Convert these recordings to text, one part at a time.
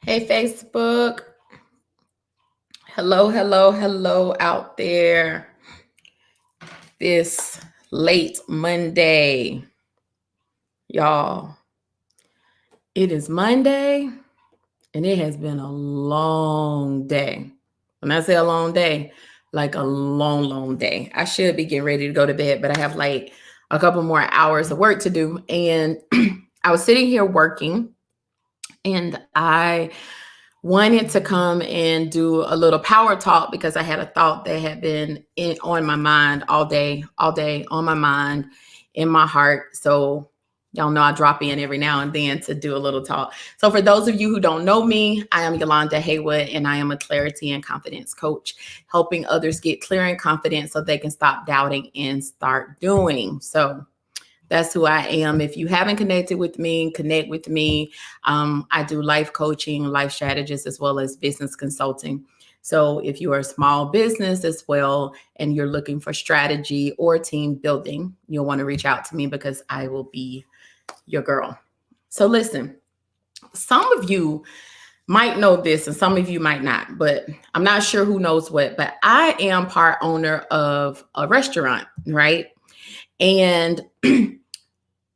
Hey, Facebook. Hello, hello, hello out there. This late Monday, y'all. It is Monday and it has been a long day. When I say a long day, like a long, long day. I should be getting ready to go to bed, but I have like a couple more hours of work to do. And I was sitting here working and I wanted to come and do a little power talk because I had a thought that had been on my mind all day, on my mind, in my heart. So y'all know I drop in every now and then to do a little talk. So for those of you who don't know me, I am Yolanda Haywood and I am a clarity and confidence coach, helping others get clear and confident so they can stop doubting and start doing. So that's who I am. If you haven't connected with me, connect with me. I do life coaching, life strategists, as well as business consulting. So if you are a small business as well and you're looking for strategy or team building, you'll want to reach out to me because I will be your girl. So listen, some of you might know this and some of you might not, but I'm not sure who knows what, but I am part owner of a restaurant, right? And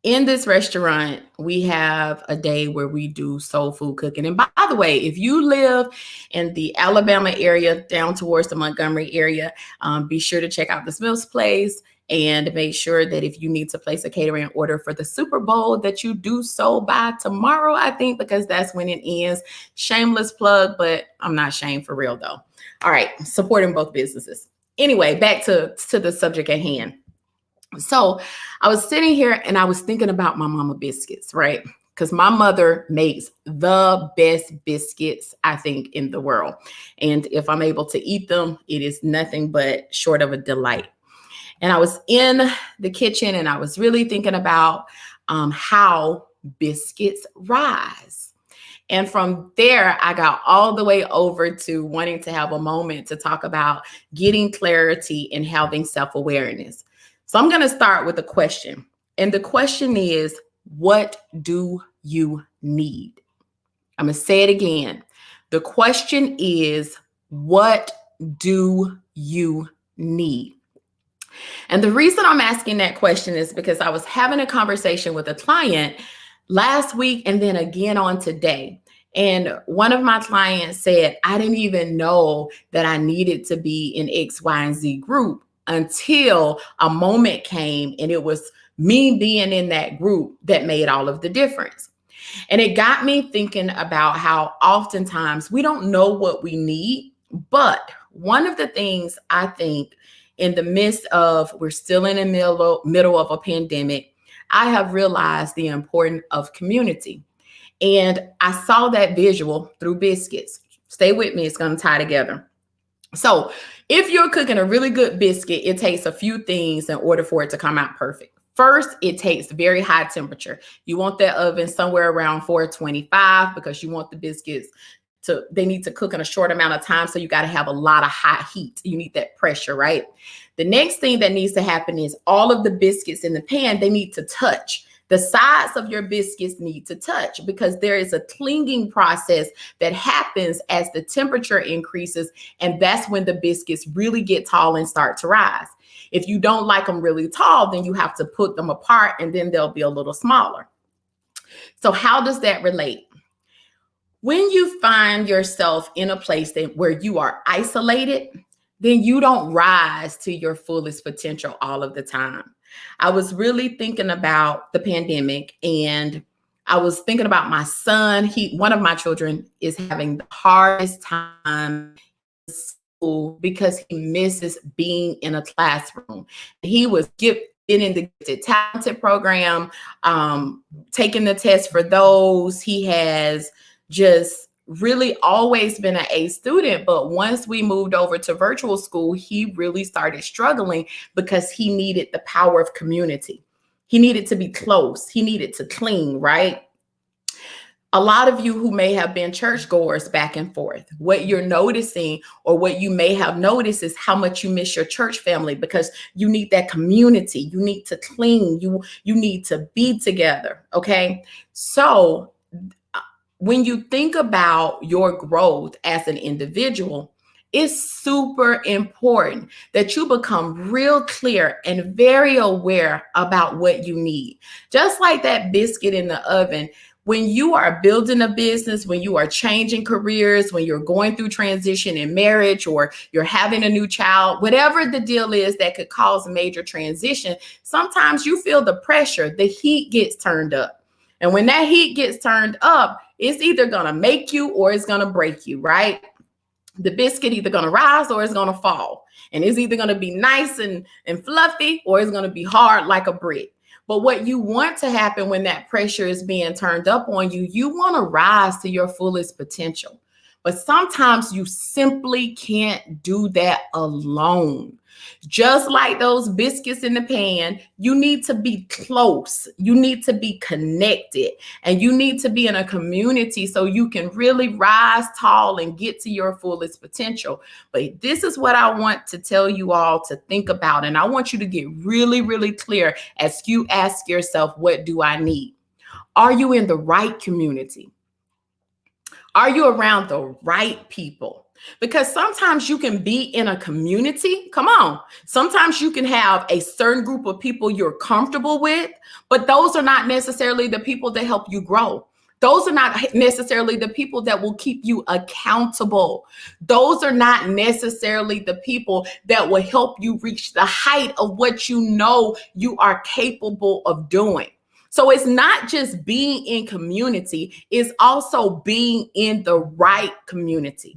in this restaurant, we have a day where we do soul food cooking. And by the way, if you live in the Alabama area down towards the Montgomery area, be sure to check out the Smith's Place and make sure that if you need to place a catering order for the Super Bowl, that you do so by tomorrow, I think, because that's when it ends. Shameless plug, but I'm not shamed for real though. All right, supporting both businesses. Anyway, back to the subject at hand. So I was sitting here and I was thinking about my mama biscuits, right? Because my mother makes the best biscuits, I think, in the world. And if I'm able to eat them, it is nothing but short of a delight. And I was in the kitchen and I was really thinking about how biscuits rise. And from there, I got all the way over to wanting to have a moment to talk about getting clarity and having self-awareness. So I'm going to start with a question. And the question is, what do you need? I'm going to say it again. The question is, what do you need? And the reason I'm asking that question is because I was having a conversation with a client last week and then again on today. And one of my clients said, I didn't even know that I needed to be in X, Y, and Z group until a moment came and it was me being in that group that made all of the difference. And it got me thinking about how oftentimes we don't know what we need, but one of the things I think in the midst of we're still in the middle of a pandemic, I have realized the importance of community. And I saw that visual through biscuits. Stay with me, it's going to tie together. So if you're cooking a really good biscuit, it takes a few things in order for it to come out perfect. First, it takes very high temperature. You want that oven somewhere around 425 because you want the biscuits they need to cook in a short amount of time. So you got to have a lot of hot heat. You need that pressure, right? The next thing that needs to happen is all of the biscuits in the pan, they need to touch. The sides of your biscuits need to touch because there is a clinging process that happens as the temperature increases. And that's when the biscuits really get tall and start to rise. If you don't like them really tall, then you have to put them apart and then they'll be a little smaller. So how does that relate? When you find yourself in a place where you are isolated, then you don't rise to your fullest potential all of the time. I was really thinking about the pandemic and I was thinking about my son. One of my children is having the hardest time in school because he misses being in a classroom. He was been in the gifted talented program, taking the test for those. He has just really always been an A student. But once we moved over to virtual school, he really started struggling because he needed the power of community. He needed to be close. He needed to cling, right? A lot of you who may have been churchgoers back and forth, what you're noticing or what you may have noticed is how much you miss your church family because you need that community. You need to cling. You need to be together. Okay. So when you think about your growth as an individual, it's super important that you become real clear and very aware about what you need. Just like that biscuit in the oven, when you are building a business, when you are changing careers, when you're going through transition in marriage, or you're having a new child, whatever the deal is that could cause a major transition, sometimes you feel the pressure, the heat gets turned up. And when that heat gets turned up, it's either going to make you or it's going to break you, right? The biscuit either going to rise or it's going to fall. And it's either going to be nice and fluffy, or it's going to be hard like a brick. But what you want to happen when that pressure is being turned up on you, you want to rise to your fullest potential. But sometimes you simply can't do that alone. Just like those biscuits in the pan, you need to be close. You need to be connected, and you need to be in a community so you can really rise tall and get to your fullest potential. But this is what I want to tell you all to think about. And I want you to get really, really clear as you ask yourself, what do I need? Are you in the right community? Are you around the right people? Because sometimes you can be in a community. Come on. Sometimes you can have a certain group of people you're comfortable with, but those are not necessarily the people that help you grow. Those are not necessarily the people that will keep you accountable. Those are not necessarily the people that will help you reach the height of what you know you are capable of doing. So it's not just being in community, it's also being in the right community.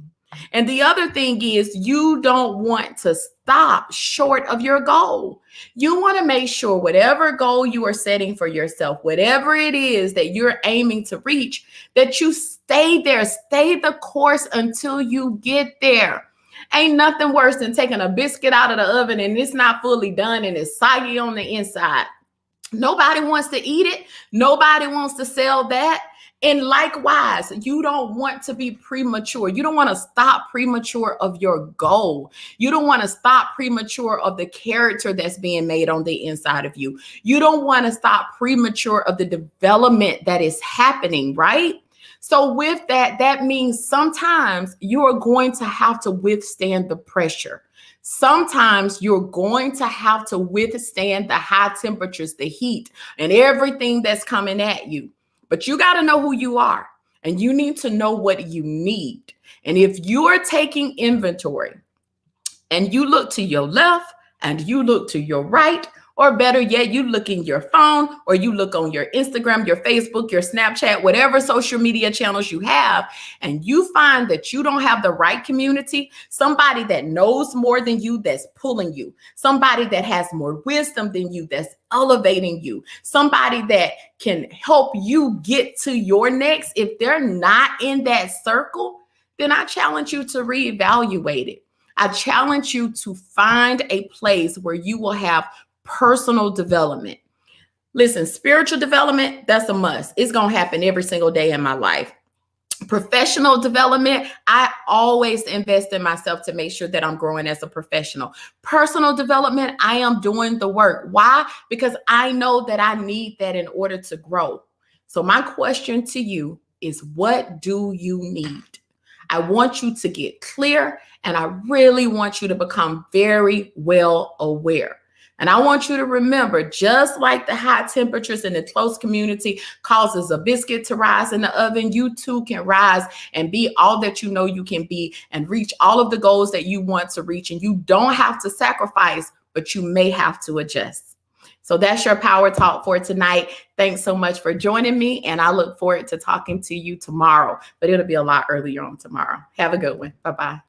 And the other thing is, you don't want to stop short of your goal. You want to make sure whatever goal you are setting for yourself, whatever it is that you're aiming to reach, that you stay there, stay the course until you get there. Ain't nothing worse than taking a biscuit out of the oven and it's not fully done and it's soggy on the inside. Nobody wants to eat it. Nobody wants to sell that. And likewise, you don't want to be premature. You don't want to stop premature of your goal. You don't want to stop premature of the character that's being made on the inside of you. You don't want to stop premature of the development that is happening, right? So with that, that means sometimes you are going to have to withstand the pressure. Sometimes you're going to have to withstand the high temperatures, the heat, and everything that's coming at you. But you got to know who you are, and you need to know what you need. And if you are taking inventory and you look to your left and you look to your right, or better yet, you look in your phone, or you look on your Instagram, your Facebook, your Snapchat, whatever social media channels you have, and you find that you don't have the right community, somebody that knows more than you that's pulling you, somebody that has more wisdom than you that's elevating you, somebody that can help you get to your next, if they're not in that circle, then I challenge you to reevaluate it. I challenge you to find a place where you will have personal development. Listen, spiritual development, that's a must. It's going to happen every single day in my life. Professional development, I always invest in myself to make sure that I'm growing as a professional. Personal development, I am doing the work. Why? Because I know that I need that in order to grow. So my question to you is, what do you need? I want you to get clear, and I really want you to become very well aware. And I want you to remember, just like the high temperatures in the close community causes a biscuit to rise in the oven, you too can rise and be all that you know you can be and reach all of the goals that you want to reach. And you don't have to sacrifice, but you may have to adjust. So that's your power talk for tonight. Thanks so much for joining me. And I look forward to talking to you tomorrow, but it'll be a lot earlier on tomorrow. Have a good one. Bye-bye.